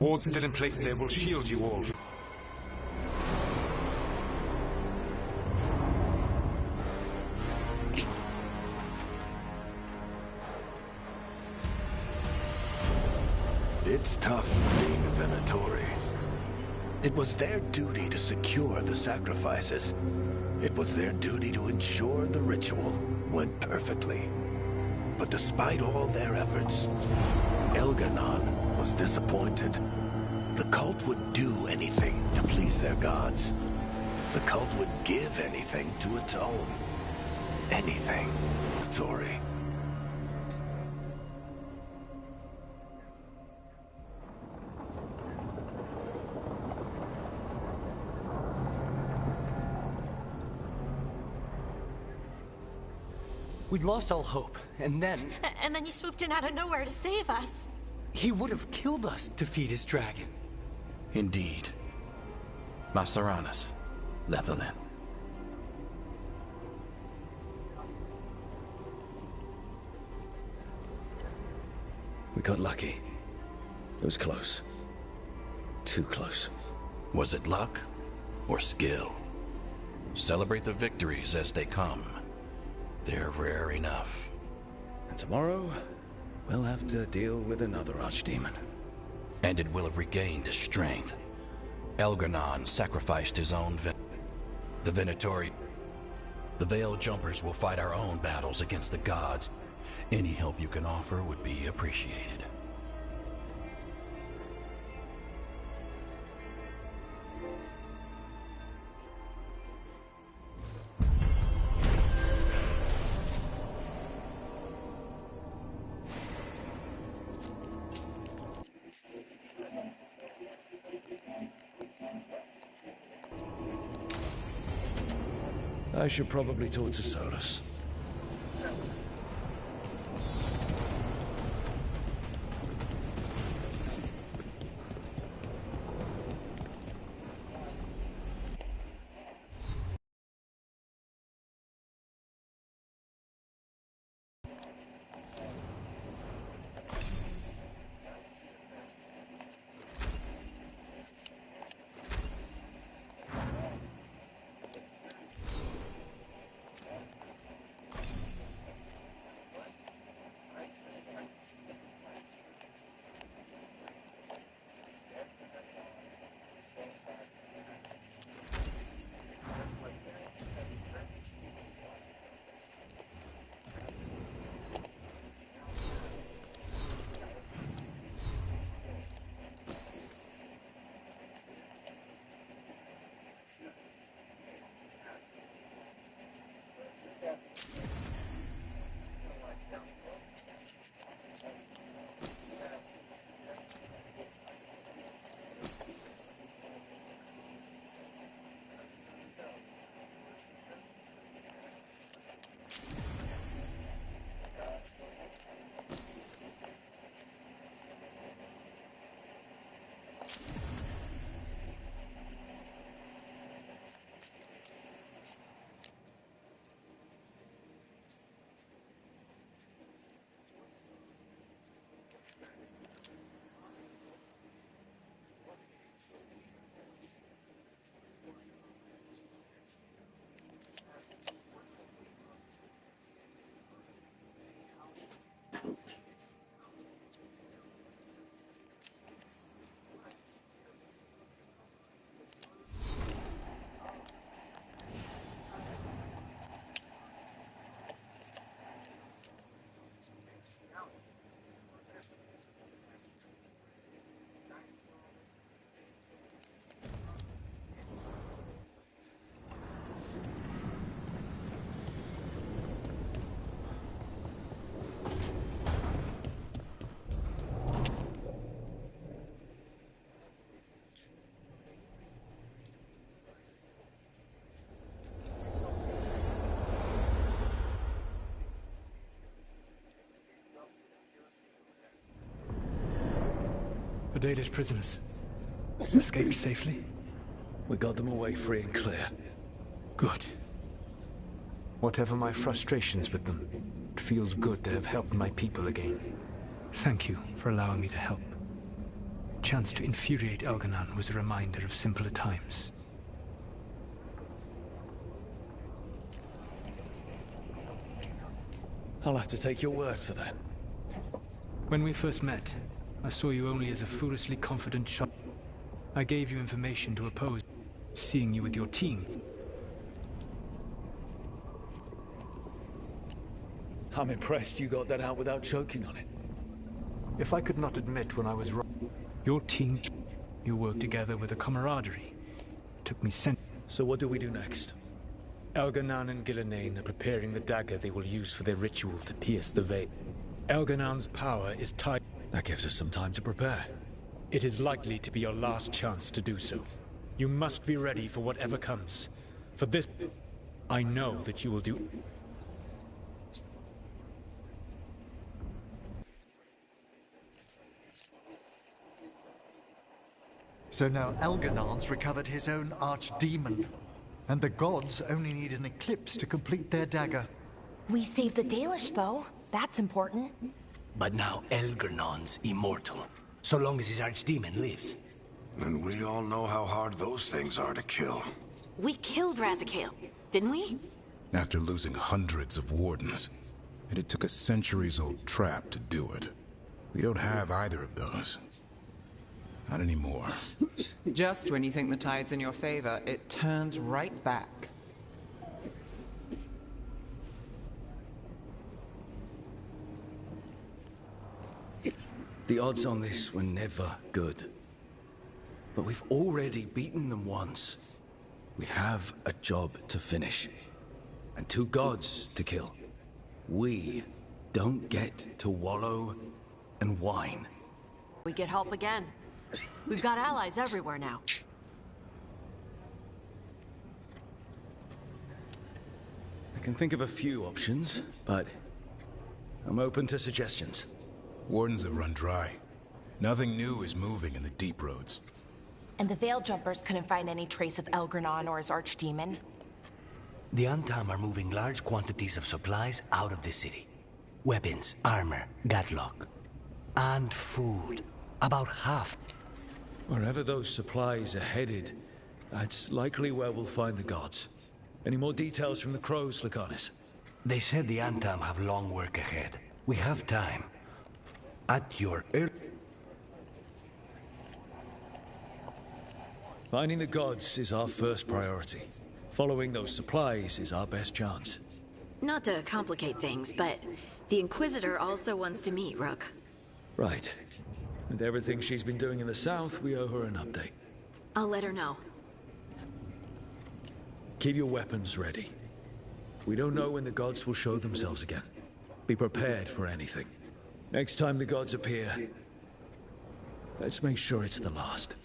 Wards still in place there will shield you all. It's tough being a Venatori. It was their duty to secure the sacrifices. It was their duty to ensure the ritual went perfectly. But despite all their efforts, Elgar'nan was disappointed. The cult would do anything to please their gods. The cult would give anything to atone. Anything, Venatori. We'd lost all hope, and then... And then you swooped in out of nowhere to save us. He would have killed us to feed his dragon. Indeed. Masaranas, Lethalin. We got lucky. It was close. Too close. Was it luck or skill? Celebrate the victories as they come. They're rare enough. And tomorrow, we'll have to deal with another archdemon. And it will have regained its strength. Elgar'nan sacrificed his own the Venatori. The Veil Jumpers will fight our own battles against the gods. Any help you can offer would be appreciated. I should probably talk to Solus. Adaida's prisoners escaped safely? We got them away free and clear. Good. Whatever my frustrations with them, it feels good to have helped my people again. Thank you for allowing me to help. Chance to infuriate Elganon was a reminder of simpler times. I'll have to take your word for that. When we first met, I saw you only as a foolishly confident shot. I gave you information to oppose, seeing you with your team. I'm impressed you got that out without choking on it. If I could not admit when I was wrong, your team, you worked together with a camaraderie. Took me So what do we do next? Elganon and Gillenane are preparing the dagger they will use for their ritual to pierce the veil. Elganon's power is tied. That gives us some time to prepare. It is likely to be your last chance to do so. You must be ready for whatever comes. For this, I know that you will do. So now Elganon's recovered his own archdemon. And the gods only need an eclipse to complete their dagger. We saved the Dalish, though. That's important. But now Elgernon's immortal, so long as his archdemon lives. And we all know how hard those things are to kill. We killed Razikale, didn't we? After losing hundreds of wardens. And it took a centuries-old trap to do it. We don't have either of those. Not anymore. Just when you think the tide's in your favor, it turns right back. The odds on this were never good. But we've already beaten them once. We have a job to finish. And 2 gods to kill. We don't get to wallow and whine. We get help again. We've got allies everywhere now. I can think of a few options, but I'm open to suggestions. Wardens have run dry. Nothing new is moving in the deep roads. And the Veil Jumpers couldn't find any trace of Elgernon or his archdemon. The Antam are moving large quantities of supplies out of the city. Weapons, armor, gatlock. And food. About half. Wherever those supplies are headed, that's likely where we'll find the gods. Any more details from the Crows, Laconis? They said the Antam have long work ahead. We have time. At your Finding the gods is our first priority. Following those supplies is our best chance. Not to complicate things, but the Inquisitor also wants to meet Rook. Right. With everything she's been doing in the south, we owe her an update. I'll let her know. Keep your weapons ready. We don't know when the gods will show themselves again. Be prepared for anything. Next time the gods appear, let's make sure it's the last.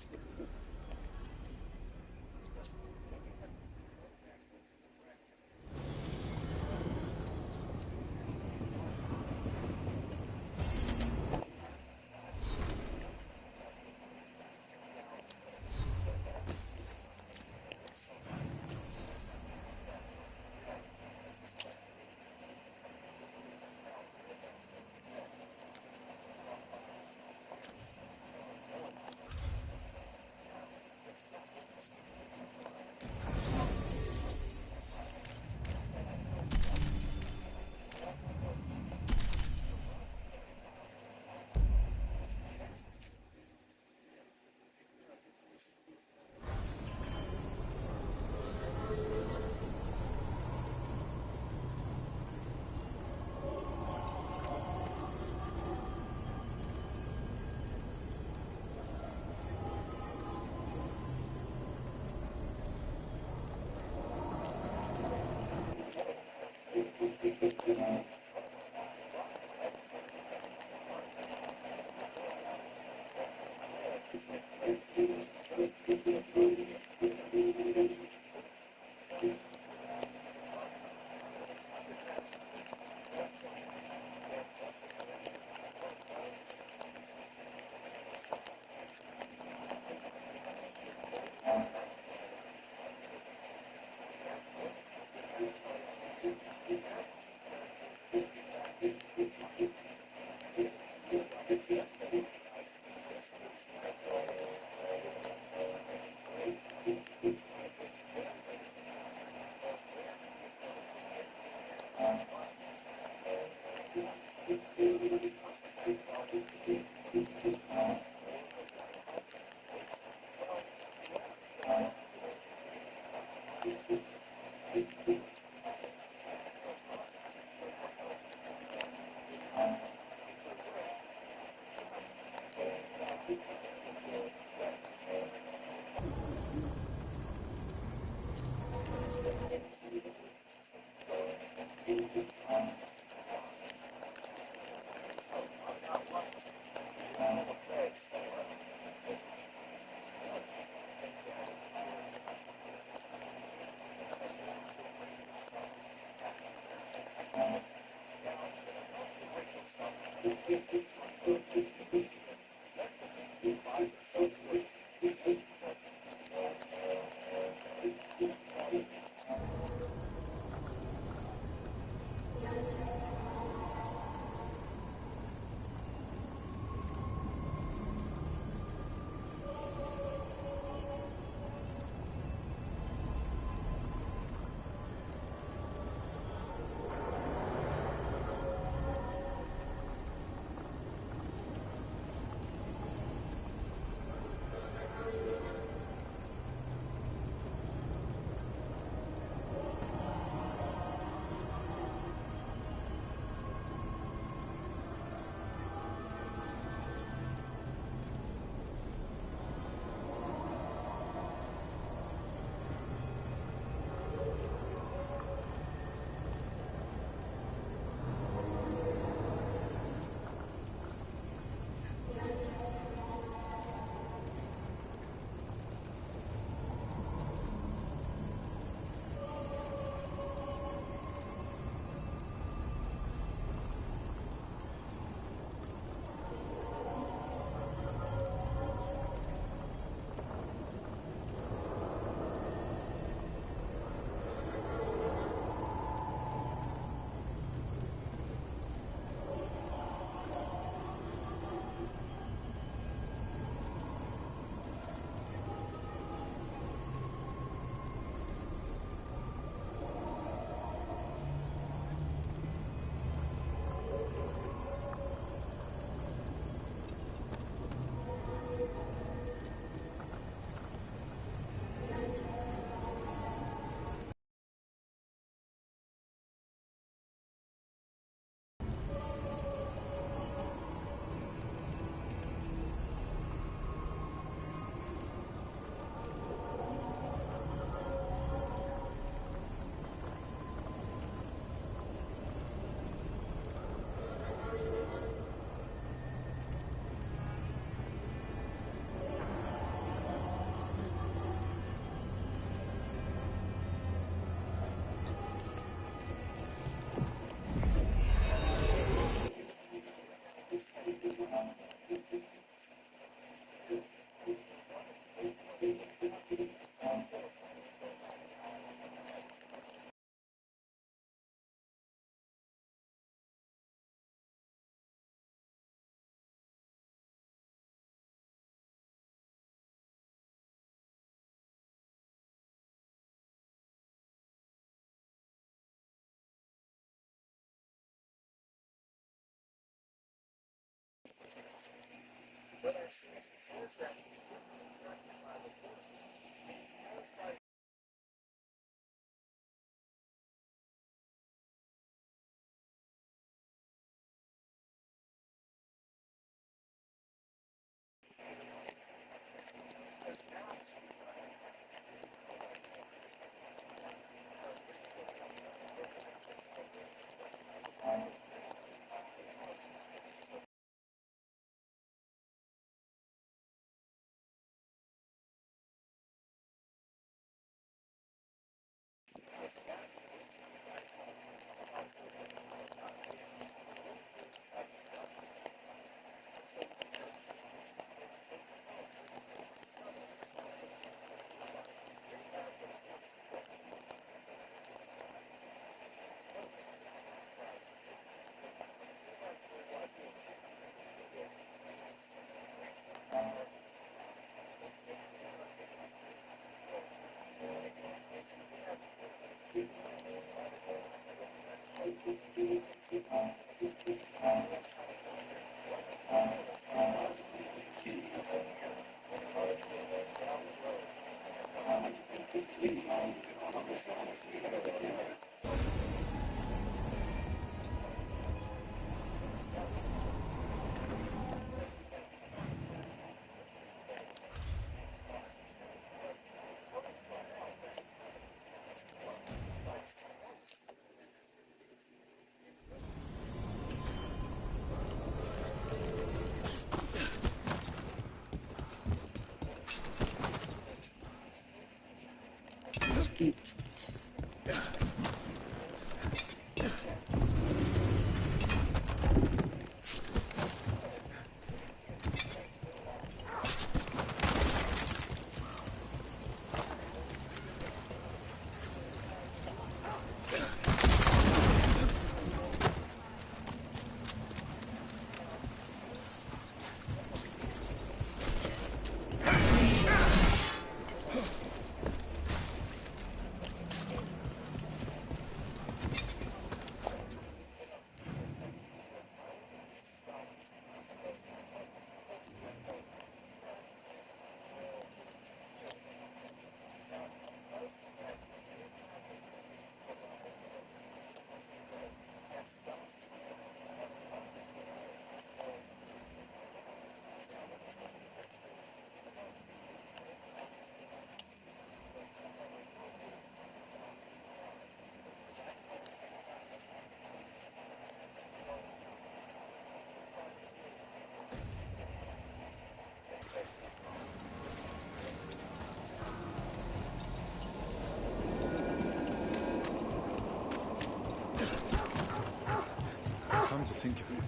Come to think of it.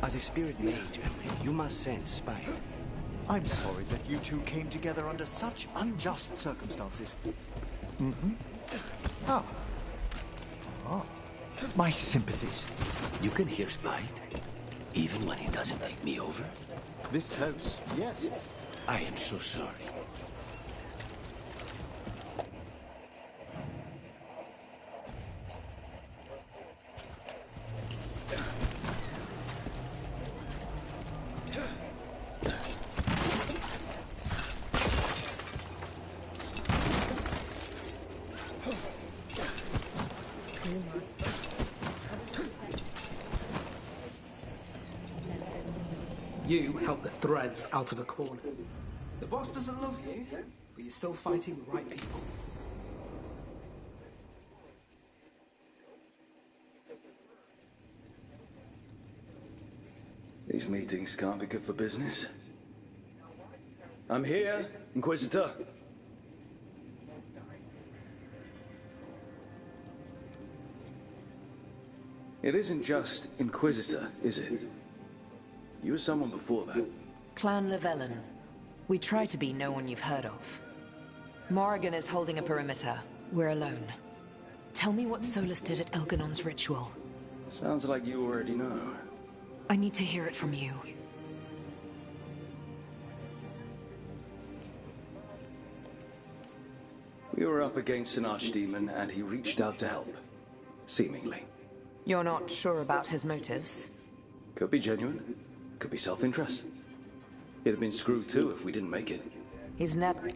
As a spirit mage, you must sense spite. I'm sorry that you two came together under such unjust circumstances. Ah. Ah. My sympathies. You can hear spite, even when it doesn't take me over. This close, yes. I am so sorry. You helped the Threads out of a corner. The boss doesn't love you, but you're still fighting the right people. These meetings can't be good for business. I'm here, Inquisitor. It isn't just Inquisitor, is it? You were someone before that. Clan Llewellyn. We try to be no one you've heard of. Morrigan is holding a perimeter. We're alone. Tell me what Solus did at Elganon's ritual. Sounds like you already know. I need to hear it from you. We were up against an archdemon and he reached out to help. Seemingly. You're not sure about his motives? Could be genuine. Could be self-interest. He'd have been screwed too if we didn't make it. He's never...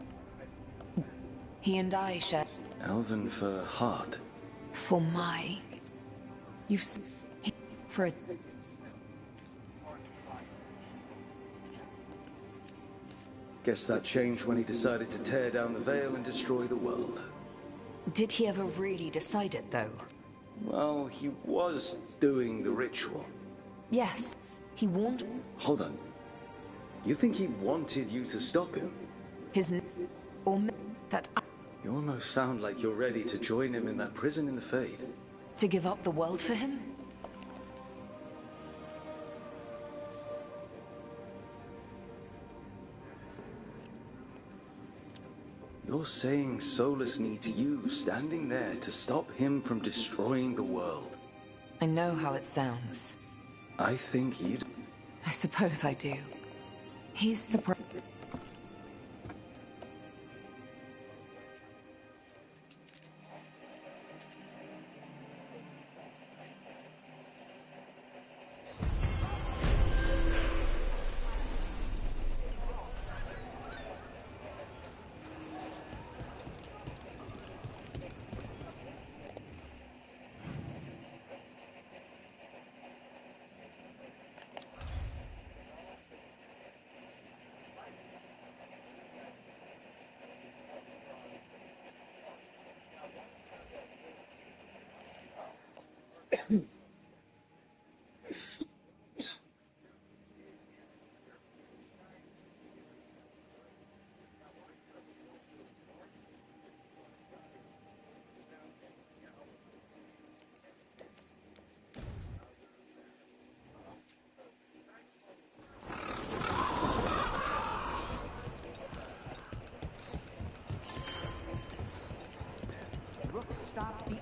He and I share... Elven for heart. For my... You've... For a... Guess that changed when he decided to tear down the veil and destroy the world. Did he ever really decide it, though? Well, he was doing the ritual. Yes. He warned... Hold on. You think he wanted you to stop him? His... Or... That... You almost sound like you're ready to join him in that prison in the Fade. To give up the world for him? You're saying Solus needs you standing there to stop him from destroying the world. I know how it sounds. I think he'd... I suppose I do. He's surprised...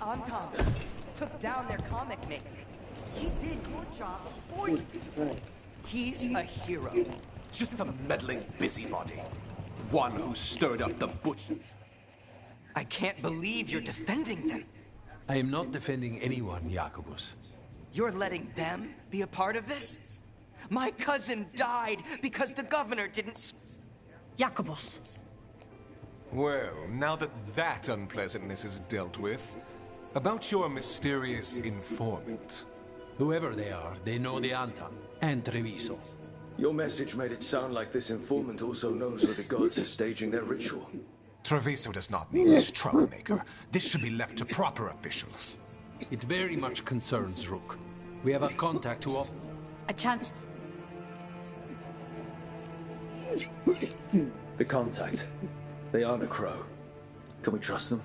Anton took down their comic maker. He did your job for you. He's a hero. Just a meddling busybody. One who stirred up the butch. I can't believe you're defending them. I am not defending anyone, Jacobus. You're letting them be a part of this? My cousin died because the governor didn't... Jacobus. Well, now that that unpleasantness is dealt with, about your mysterious informant. Whoever they are, they know the Anton and Treviso. Your message made it sound like this informant also knows where the gods are staging their ritual. Treviso does not need this troublemaker. This should be left to proper officials. It very much concerns Rook. We have a contact who... A chance. The contact. They aren't a crow. Can we trust them?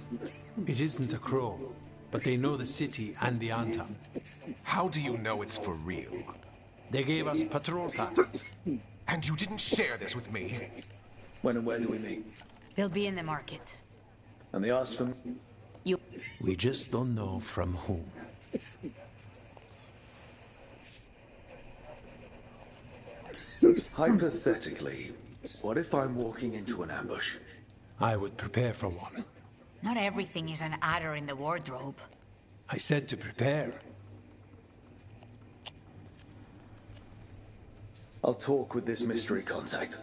It isn't a crow, but they know the city and the Anton. How do you know it's for real? They gave us patrol patterns. And you didn't share this with me? When and where do we meet? They'll be in the market. And they asked for... You... We just don't know from whom. Hypothetically, what if I'm walking into an ambush? I would prepare for one. Not everything is an adder in the wardrobe. I said to prepare. I'll talk with this mystery contact.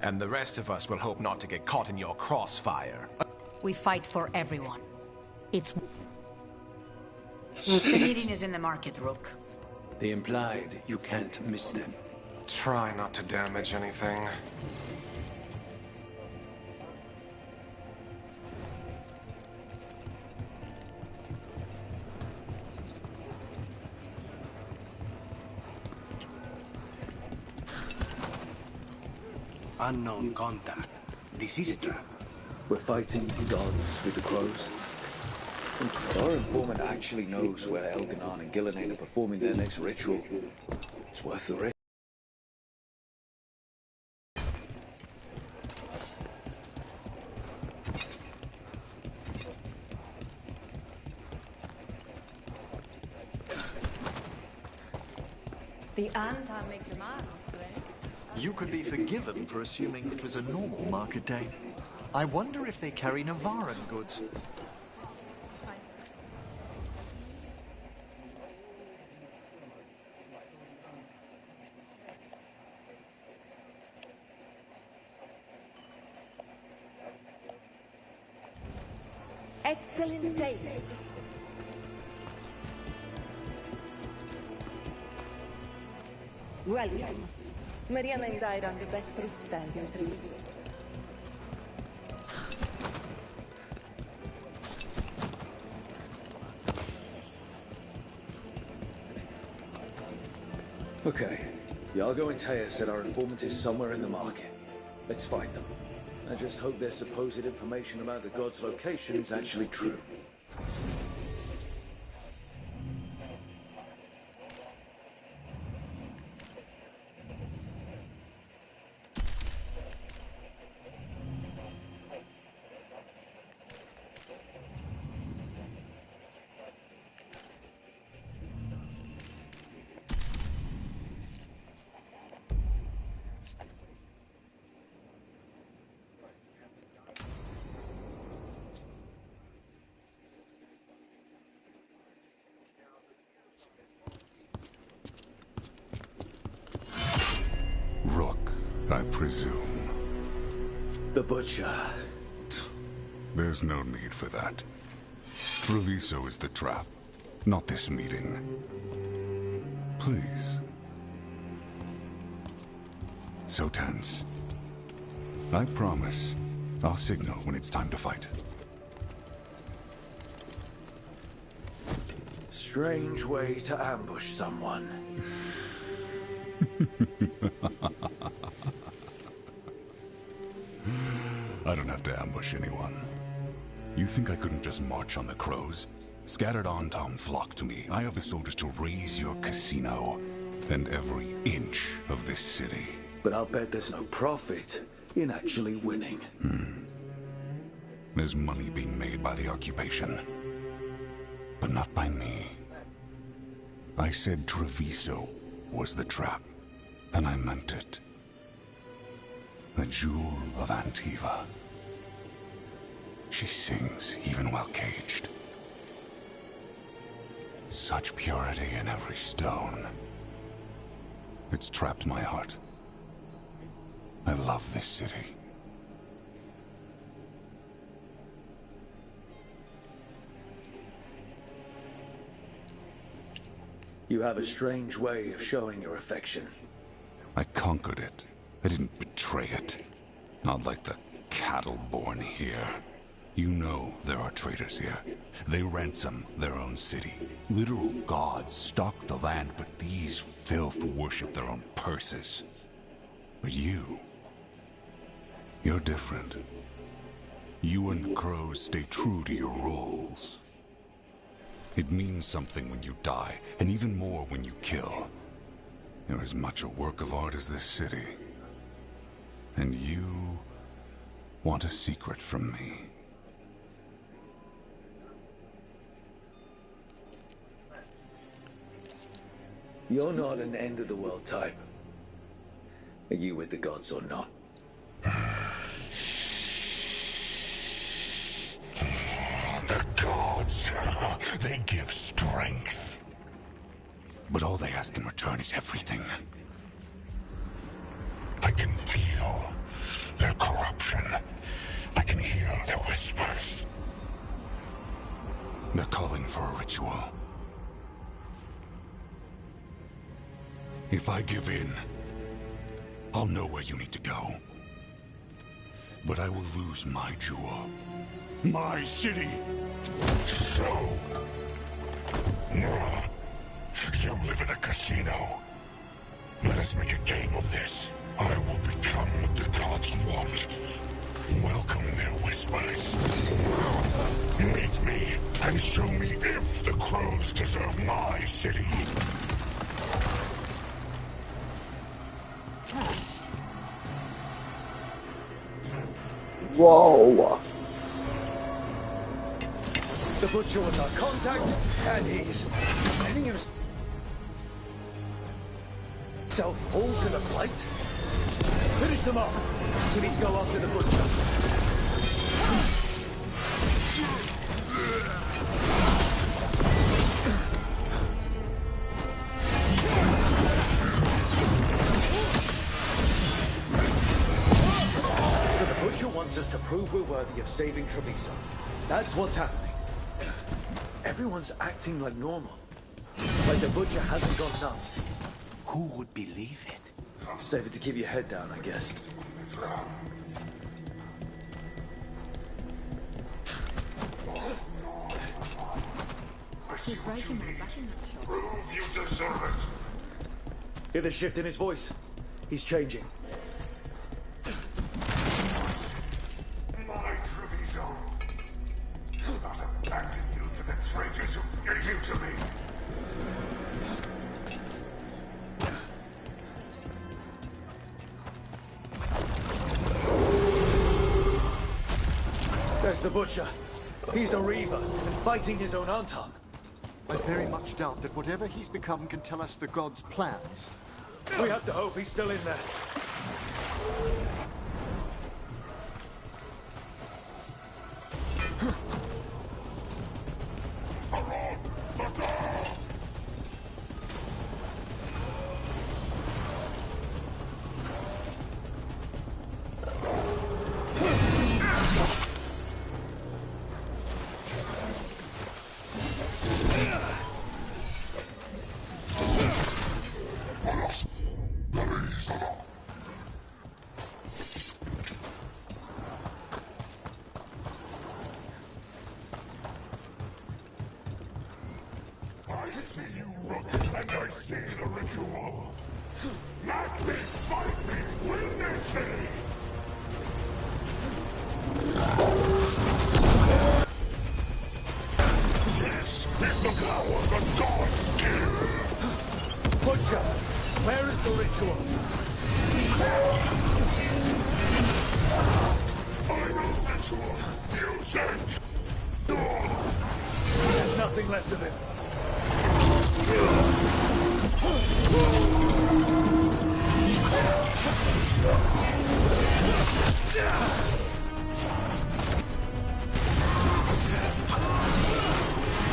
And the rest of us will hope not to get caught in your crossfire. We fight for everyone. It's... The meeting is in the market, Rook. They implied you can't miss them. Try not to damage anything. Unknown contact. This is a trap. We're fighting gods with the crows. If our informant actually knows where Elganon and Gillenane are performing their next ritual, it's worth the risk. The Anton make your mark, right? You could be forgiven for assuming it was a normal market day. I wonder if they carry Navaran goods. Excellent taste. Welcome. Mariana and I run the best fruit stand in Treviso. Okay. Iago and Taya said our informant is somewhere in the market. Let's find them. I just hope their supposed information about the god's location is actually true. Rook, I presume. The Butcher. There's no need for that. Treviso is the trap, not this meeting. Please. So tense. I promise, I'll signal when it's time to fight. Strange way to ambush someone. I don't have to ambush anyone. You think I couldn't just march on the crows? Scattered on Tom flock to me. I have the soldiers to raise your casino and every inch of this city. But I'll bet there's no profit in actually winning. There's money being made by the occupation. But not by me. I said Treviso was the trap, and I meant it. The jewel of Antiva. She sings even while caged. Such purity in every stone. It's trapped my heart. I love this city. You have a strange way of showing your affection. I conquered it. I didn't betray it. Not like the cattle born here. You know there are traitors here. They ransom their own city. Literal gods stalk the land, but these filth worship their own purses. But you're different. You and the crows stay true to your roles. It means something when you die, and even more when you kill. You're as much a work of art as this city. And you want a secret from me. You're not an end-of-the-world type. Are you with the gods or not? The gods, they give strength. But all they ask in return is everything. I can feel their corruption. I can hear their whispers. They're calling for a ritual. If I give in, I'll know where you need to go. But I will lose my jewel. My city! So... you live in a casino. Let us make a game of this. I will become what the gods want. Welcome their whispers. Meet me and show me if the crows deserve my city. Whoa! The butcher was our contact, and he's letting himself fall to the fight. Finish them off. We need to go after the butcher. So the butcher wants us to prove we're worthy of saving Treviso. That's what's happening. Everyone's acting like normal. Like the butcher hasn't gone nuts. Who would believe it? Save it to keep your head down, I guess. She's breaking my back in that shop. Prove you deserve it. Hear the shift in his voice? He's changing. My Treviso. Do not abandon you to the traitors who gave you to me. There's the butcher. He's a reaver and fighting his own Anton. I very much doubt that whatever he's become can tell us the gods' plans. We have to hope he's still in there. I see you, Rook, and I see the ritual. Match me, fight me, win this city! This is the power the gods give! Butcher, where is the ritual? I'm a ritual! You said... There's nothing left of him.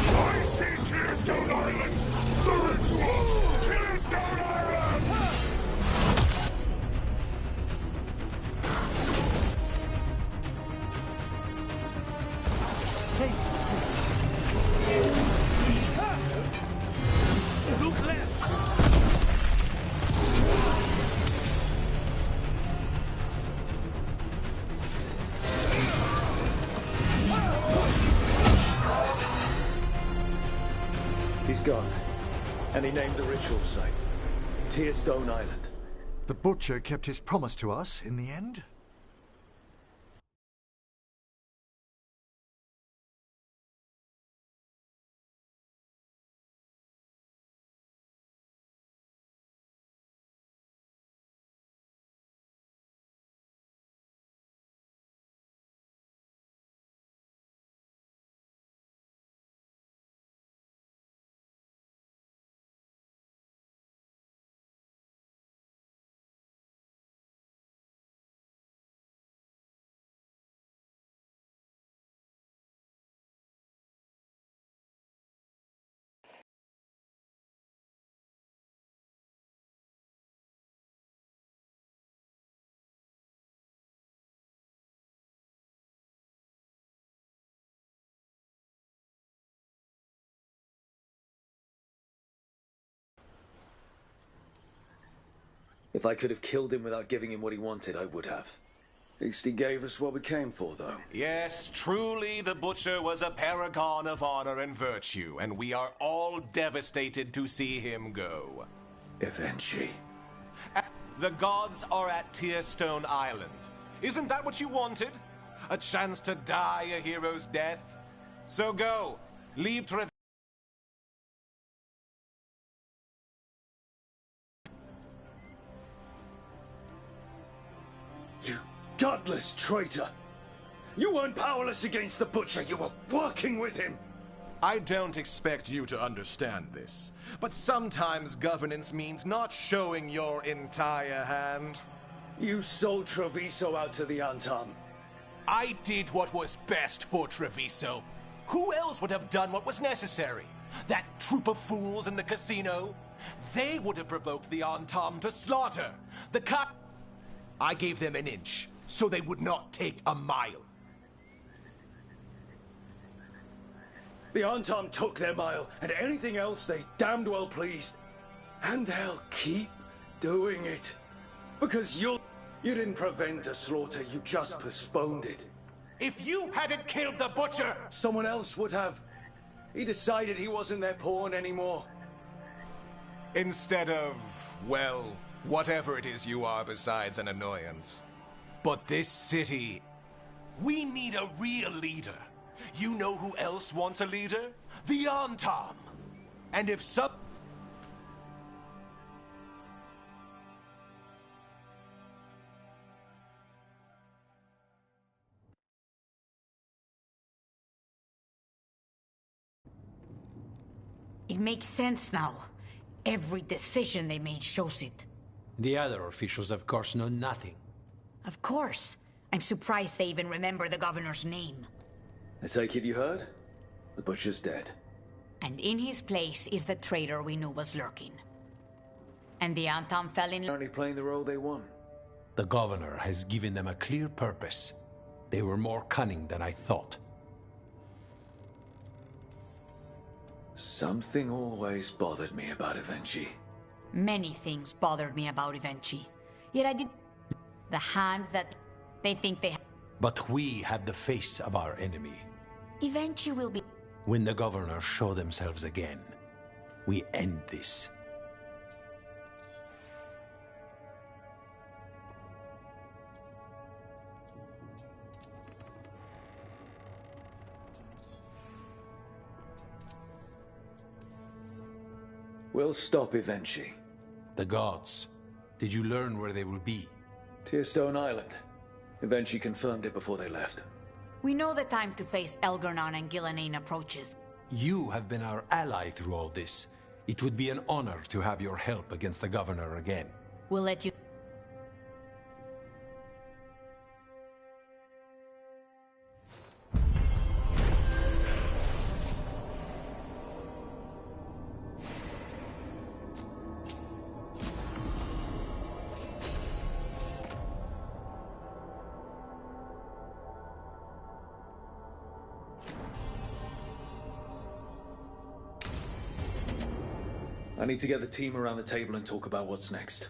I see Tearstone Island! The ritual! Tearstone Island! Safe. Look left. He's gone. And he named the ritual site. Tearstone Island. The Butcher kept his promise to us in the end. If I could have killed him without giving him what he wanted, I would have. At least he gave us what we came for, though. Yes, truly the Butcher was a paragon of honor and virtue, and we are all devastated to see him go. Eventually. The gods are at Tearstone Island. Isn't that what you wanted? A chance to die a hero's death? So go. Leave Trev... You godless traitor! You weren't powerless against the Butcher, you were working with him! I don't expect you to understand this, but sometimes governance means not showing your entire hand. You sold Treviso out to the Antam. I did what was best for Treviso. Who else would have done what was necessary? That troop of fools in the casino? They would have provoked the Antam to slaughter. The cop... I gave them an inch, so they would not take a mile. The Antam took their mile, and anything else they damned well pleased. And they'll keep doing it. Because you didn't prevent a slaughter, you just postponed it. If you hadn't killed the Butcher... Someone else would have. He decided he wasn't their pawn anymore. Instead of, well, whatever it is you are besides an annoyance. But this city... We need a real leader. You know who else wants a leader? The Antam. And if some... It makes sense now. Every decision they made shows it. The other officials, of course, know nothing. Of course. I'm surprised they even remember the governor's name. I take it you heard? The Butcher's dead. And in his place is the traitor we knew was lurking. And the Antam fell in... Only playing the role they want. The governor has given them a clear purpose. They were more cunning than I thought. Something always bothered me about Evenchi. Many things bothered me about Evenchi. Yet I did... The hand that they think they... But we have the face of our enemy. Evenchi will be... When the governors show themselves again, we end this. We'll stop Evenchi. The gods. Did you learn where they will be? Tearstone Island. Evenchi confirmed it before they left. We know the time to face Elgarnon and Gillenane approaches. You have been our ally through all this. It would be an honor to have your help against the governor again. We'll let you... I need to get the team around the table and talk about what's next.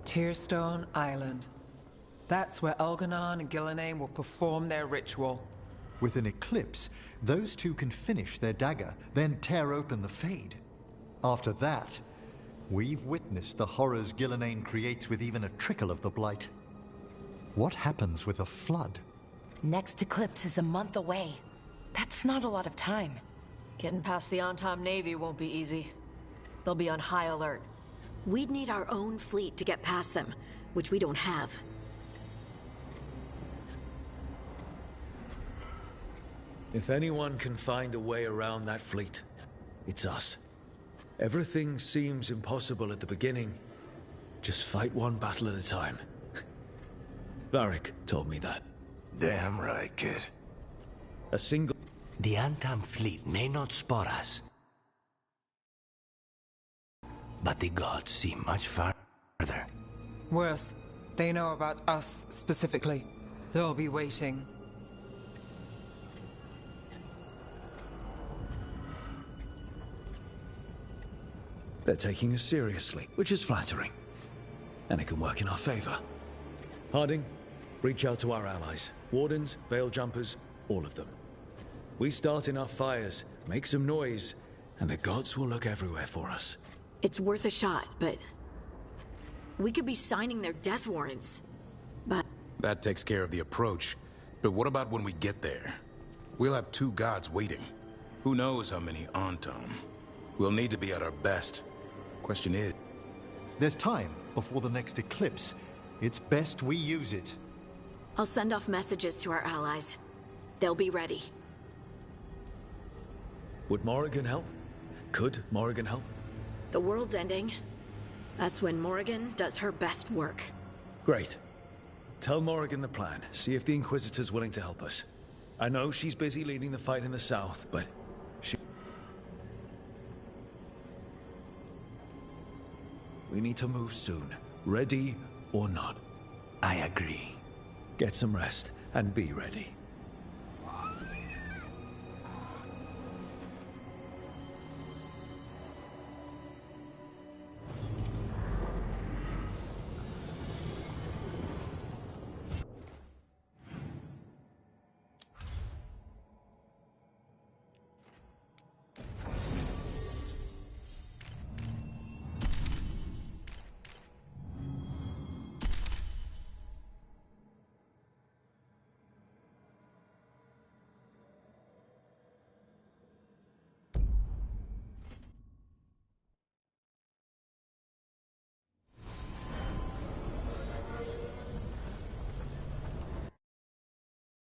Tearstone Island. That's where Elganon and Gillenane will perform their ritual. With an eclipse, those two can finish their dagger, then tear open the Fade. After that, we've witnessed the horrors Gillenane creates with even a trickle of the Blight. What happens with a flood? Next eclipse is a month away. That's not a lot of time. Getting past the Antom Navy won't be easy. They'll be on high alert. We'd need our own fleet to get past them, which we don't have. If anyone can find a way around that fleet, it's us. Everything seems impossible at the beginning. Just fight one battle at a time. Varric told me that. Damn right, kid. A single... The Antam fleet may not spot us, but the gods see much farther. Worse, they know about us specifically. They'll be waiting. They're taking us seriously, which is flattering. And it can work in our favor. Harding, reach out to our allies. Wardens, Veil Jumpers, all of them. We start enough fires, make some noise, and the gods will look everywhere for us. It's worth a shot, but... we could be signing their death warrants. But... That takes care of the approach. But what about when we get there? We'll have two gods waiting. Who knows how many Antom? We'll need to be at our best. Question is... There's time before the next eclipse. It's best we use it. I'll send off messages to our allies. They'll be ready. Would Morrigan help? Could Morrigan help? The world's ending. That's when Morrigan does her best work. Great. Tell Morrigan the plan. See if the Inquisitor's willing to help us. I know she's busy leading the fight in the south, but we need to move soon. Ready or not. I agree. Get some rest and be ready.